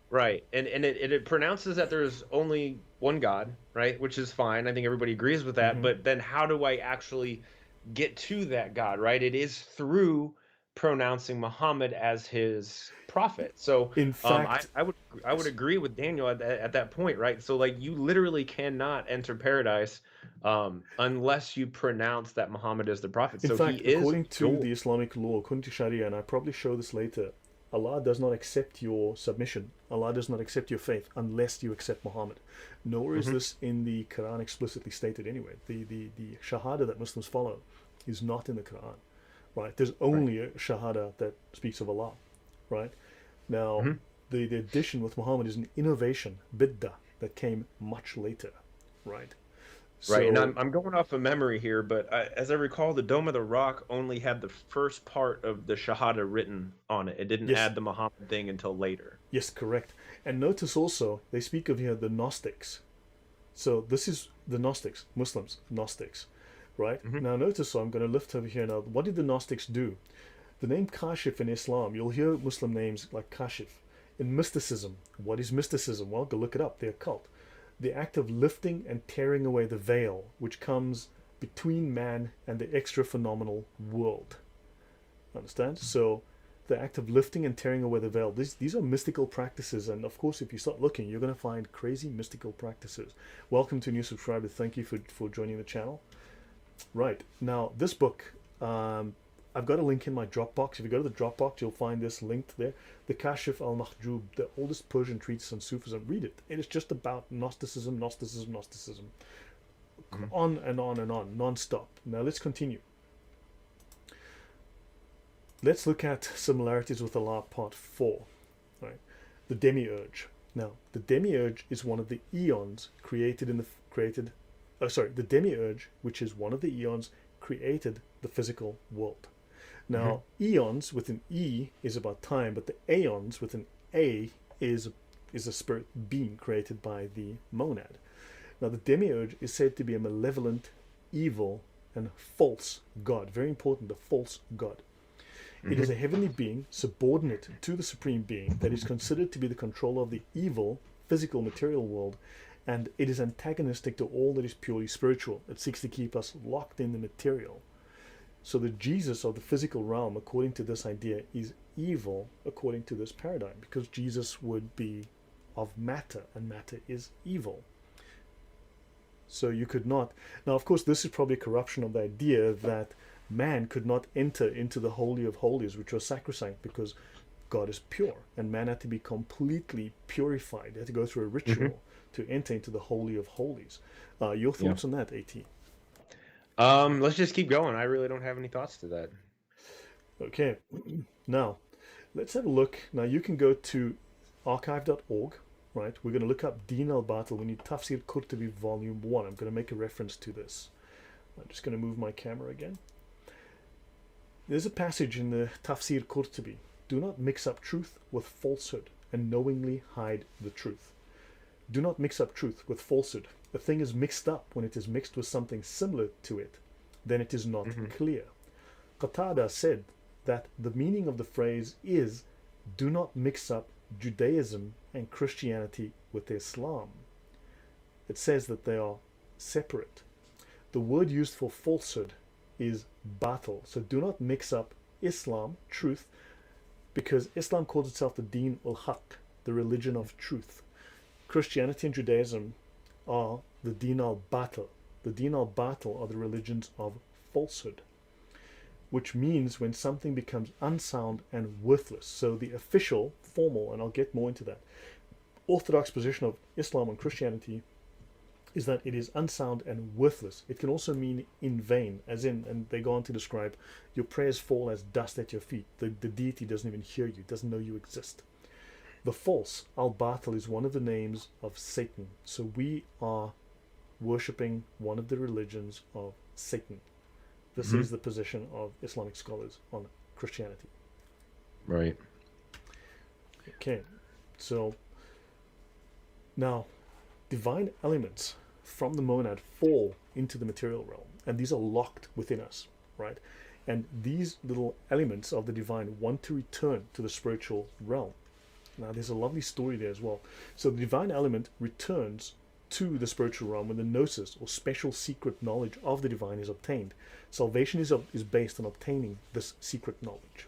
Right. And it pronounces that there's only one God, right? Which is fine. I think everybody agrees with that. Hmm. But then how do I actually get to that God, right? It is through pronouncing Muhammad as his prophet. So In fact, I would yes. agree with Daniel at that point, right? So like you literally cannot enter paradise unless you pronounce that Muhammad is the prophet. In So he fact, is according to dual. the Islamic law, according to Sharia, and I probably show this later, Allah does not accept your submission. Allah does not accept your faith unless you accept Muhammad. Nor is Hmm. this in the Quran explicitly stated anyway. The Shahada that Muslims follow is not in the Quran, right? There's Right. only a Shahada that speaks of Allah, right? Now, Hmm. the addition with Muhammad is an innovation, biddah, that came much later, right? Right, and So, I'm going off of memory here, but as I recall, the Dome of the Rock only had the first part of the Shahada written on it. It didn't yes, add the Muhammad thing until later. yes, correct. And notice also, they speak of here the Gnostics. So this is the Gnostics, Muslims, Gnostics, right? Hmm. Now notice, so I'm going to lift over here now. What did the Gnostics do? The name Kashif in Islam, you'll hear Muslim names like Kashif. In mysticism, what is mysticism? Well, go look it up, the occult. The act of lifting and tearing away the veil which comes between man and the extra phenomenal world. Understand? So the act of lifting and tearing away the veil, these are mystical practices. And of course, if you start looking, you're going to find crazy mystical practices. Welcome to new subscriber. Thank you for joining the channel. Right. Now, this book, I've got a link in my Dropbox. If you go to the Dropbox, you'll find this linked there. The Kashif al-Mahjub, the oldest Persian treatise on Sufism. Read it. It is just about Gnosticism, Gnosticism, Gnosticism. Hmm. On and on and on, non-stop. Now, let's continue. Let's look at similarities with Allah part 4. Right, the demiurge. Now, the demiurge is one of the eons created in the created. The demiurge, which is one of the eons, created the physical world. Hmm. Now, eons with an E is about time, but the aeons with an A is a spirit being created by the monad. Now, the demiurge is said to be a malevolent, evil, and false god. Very important, the false god. It is a Hmm. heavenly being subordinate to the supreme being that is considered to be the controller of the evil, physical, material world, and it is antagonistic to all that is purely spiritual. It seeks to keep us locked in the material. So the Jesus of the physical realm, according to this idea, is evil according to this paradigm, because Jesus would be of matter, and matter is evil. So you could not. Now, of course, this is probably a corruption of the idea that man could not enter into the Holy of Holies, which was sacrosanct, because God is pure, and man had to be completely purified. They had to go through a Hmm. ritual to enter into the Holy of Holies. Your Yeah. thoughts on that, AT? Let's just keep going. I really don't have any thoughts to that. Okay, now let's have a look. Now you can go to archive.org, right? We're going to look up Din al Batil. We need Tafsir Qurtubi Volume 1. I'm going to make a reference to this. I'm just going to move my camera again. There's a passage in the Tafsir Qurtubi. Do not mix up truth with falsehood and knowingly hide the truth. Do not mix up truth with falsehood. A thing is mixed up when it is mixed with something similar to it. Then it is not Hmm. clear. Qatada said that the meaning of the phrase is do not mix up Judaism and Christianity with Islam. It says that they are separate. The word used for falsehood is batil. So do not mix up Islam, truth, because Islam calls itself the Deen ul Haq, the religion of truth. Christianity and Judaism are the Deen al Batil. The Deen al Batil are the religions of falsehood, which means when something becomes unsound and worthless. So the official, formal, and I'll get more into that, orthodox position of Islam and Christianity is that it is unsound and worthless. It can also mean in vain, as in, and they go on to describe, your prayers fall as dust at your feet. The deity doesn't even hear you, doesn't know you exist. The false, al-Batil, is one of the names of Satan. So we are worshipping one of the religions of Satan. This Hmm. is the position of Islamic scholars on Christianity. Right. Okay, so now divine elements from the monad fall into the material realm, and these are locked within us, right? And these little elements of the divine want to return to the spiritual realm. Now, there's a lovely story there as well. So the divine element returns to the spiritual realm when the gnosis, or special secret knowledge of the divine, is obtained. Salvation is based on obtaining this secret knowledge.